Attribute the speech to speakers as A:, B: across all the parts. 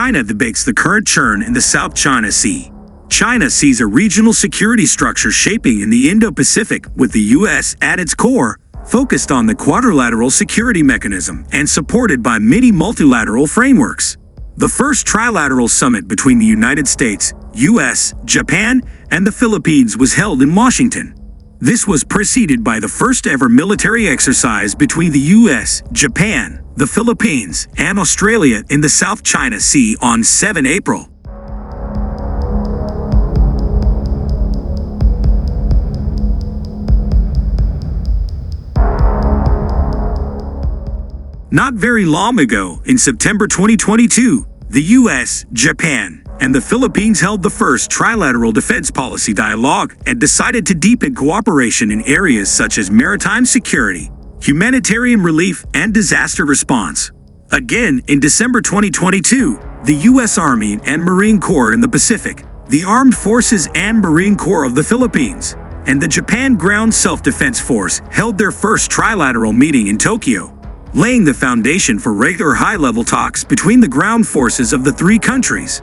A: China debates the current churn in the South China Sea. China sees a regional security structure shaping in the Indo-Pacific with the U.S. at its core, focused on the Quadrilateral Security Mechanism and supported by mini-multilateral frameworks. The first trilateral summit between the United States, U.S., Japan, and the Philippines was held in Washington. This was preceded by the first-ever military exercise between the U.S., Japan, the Philippines, and Australia in the South China Sea on 7 April. Not very long ago, in September 2022, the U.S., Japan, and the Philippines held the first trilateral defense policy dialogue and decided to deepen cooperation in areas such as maritime security, humanitarian relief, and disaster response. Again, in December 2022, the U.S. Army and Marine Corps in the Pacific, the Armed Forces and Marine Corps of the Philippines, and the Japan Ground Self-Defense Force held their first trilateral meeting in Tokyo, laying the foundation for regular high-level talks between the ground forces of the three countries.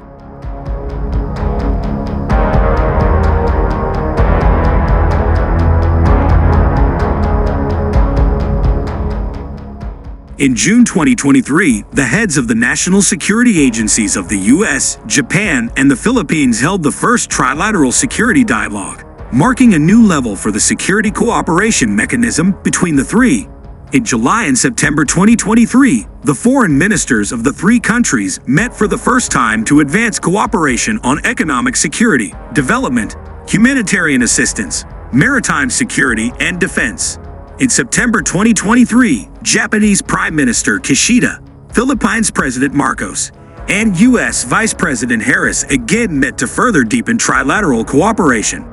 A: In June 2023, the heads of the national security agencies of the U.S., Japan, and the Philippines held the first trilateral security dialogue, marking a new level for the security cooperation mechanism between the three. In July and September 2023, the foreign ministers of the three countries met for the first time to advance cooperation on economic security, development, humanitarian assistance, maritime security, and defense. In September 2023, Japanese Prime Minister Kishida, Philippines President Marcos, and U.S. Vice President Harris again met to further deepen trilateral cooperation.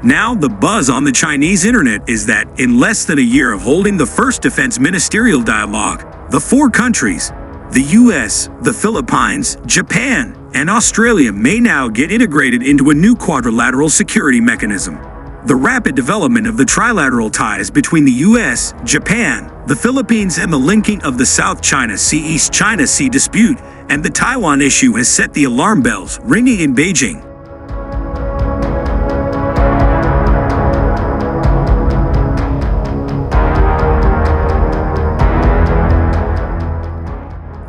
A: Now, the buzz on the Chinese internet is that in less than a year of holding the first defense ministerial dialogue, the four countries, the U.S., the Philippines, Japan, and Australia may now get integrated into a new quadrilateral security mechanism. The rapid development of the trilateral ties between the U.S., Japan, the Philippines, and the linking of the South China Sea-East China Sea dispute and the Taiwan issue has set the alarm bells ringing in Beijing.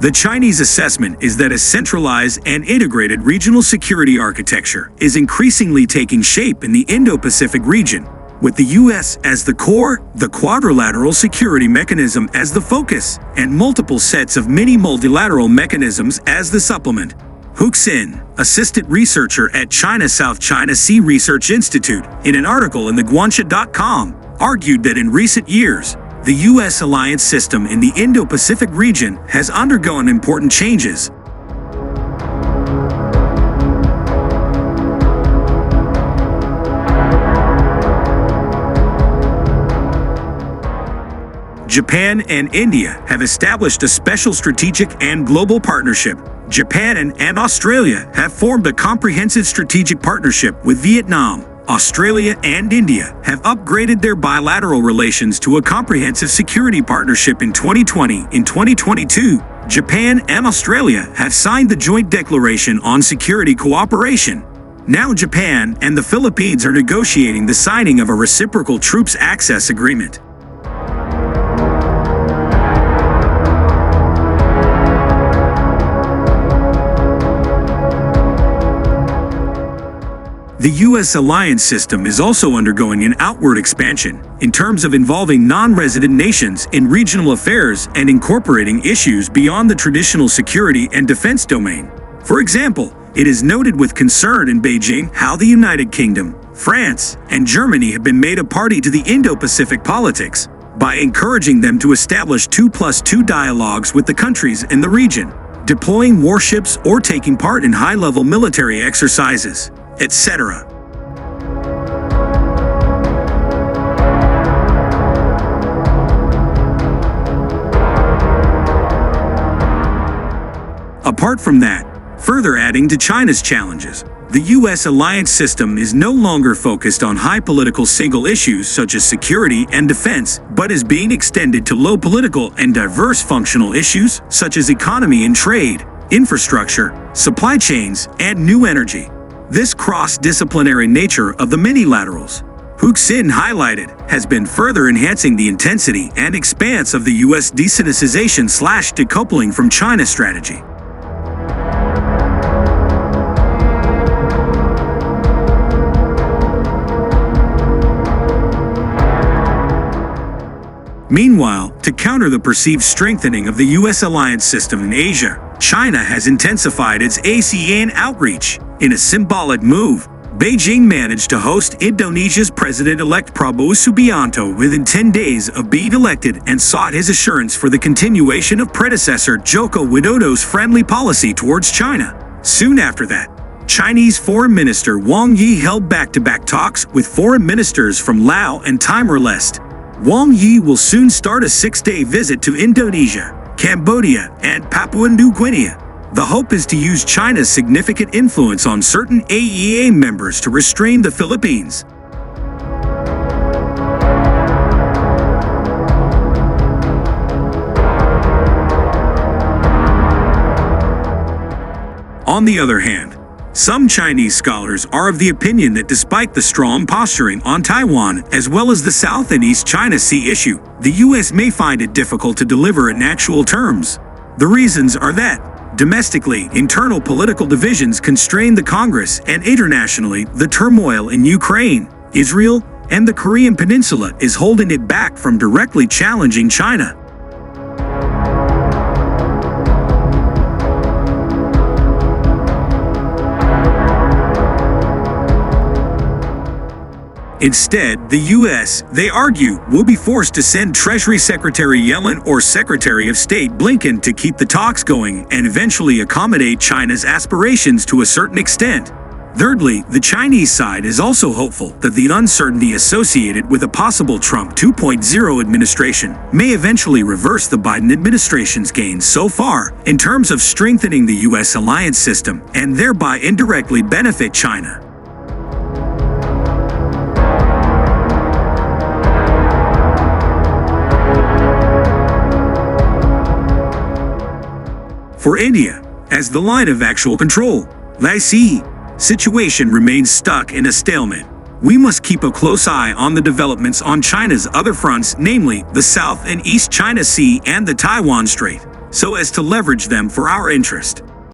A: The Chinese assessment is that a centralized and integrated regional security architecture is increasingly taking shape in the Indo-Pacific region, with the U.S. as the core, the Quadrilateral Security Mechanism as the focus, and multiple sets of mini-multilateral mechanisms as the supplement. Hu Xin, assistant researcher at China South China Sea Research Institute, in an article in theguanxia.com, argued that in recent years, the U.S. alliance system in the Indo-Pacific region has undergone important changes. Japan and India have established a special strategic and global partnership. Japan and Australia have formed a comprehensive strategic partnership with Vietnam. Australia and India have upgraded their bilateral relations to a comprehensive security partnership in 2020. In 2022, Japan and Australia have signed the Joint Declaration on Security Cooperation. Now Japan and the Philippines are negotiating the signing of a reciprocal troops access agreement. The U.S. alliance system is also undergoing an outward expansion in terms of involving non-resident nations in regional affairs and incorporating issues beyond the traditional security and defense domain. For example, it is noted with concern in Beijing how the United Kingdom, France, and Germany have been made a party to the Indo-Pacific politics by encouraging them to establish 2+2 dialogues with the countries in the region, deploying warships or taking part in high-level military exercises, etc. Apart from that, further adding to China's challenges, The U.S. alliance system is no longer focused on high political single issues such as security and defense, but is being extended to low political and diverse functional issues such as economy and trade, infrastructure, supply chains, and new energy. This cross-disciplinary nature of the mini-laterals, Hu Xin highlighted, has been further enhancing the intensity and expanse of the U.S. desensitization/decoupling from China strategy. Meanwhile, to counter the perceived strengthening of the U.S. alliance system in Asia, China has intensified its ASEAN outreach. In a symbolic move, Beijing managed to host Indonesia's President-elect Prabowo Subianto within 10 days of being elected and sought his assurance for the continuation of predecessor Joko Widodo's friendly policy towards China. Soon after that, Chinese Foreign Minister Wang Yi held back-to-back talks with foreign ministers from Laos and Timor-Leste. Wang Yi will soon start a 6-day visit to Indonesia, Cambodia, and Papua New Guinea. The hope is to use China's significant influence on certain AEA members to restrain the Philippines. On the other hand, some Chinese scholars are of the opinion that despite the strong posturing on Taiwan as well as the South and East China Sea issue, the U.S. may find it difficult to deliver in actual terms. The reasons are that, domestically, internal political divisions constrain the Congress, and internationally, the turmoil in Ukraine, Israel, and the Korean Peninsula is holding it back from directly challenging China. Instead, the U.S., they argue, will be forced to send Treasury Secretary Yellen or Secretary of State Blinken to keep the talks going and eventually accommodate China's aspirations to a certain extent. Thirdly, the Chinese side is also hopeful that the uncertainty associated with a possible Trump 2.0 administration may eventually reverse the Biden administration's gains so far in terms of strengthening the U.S. alliance system and thereby indirectly benefit China. For India, as the line of actual control, the situation remains stuck in a stalemate. We must keep a close eye on the developments on China's other fronts, namely the South and East China Sea and the Taiwan Strait, so as to leverage them for our interest.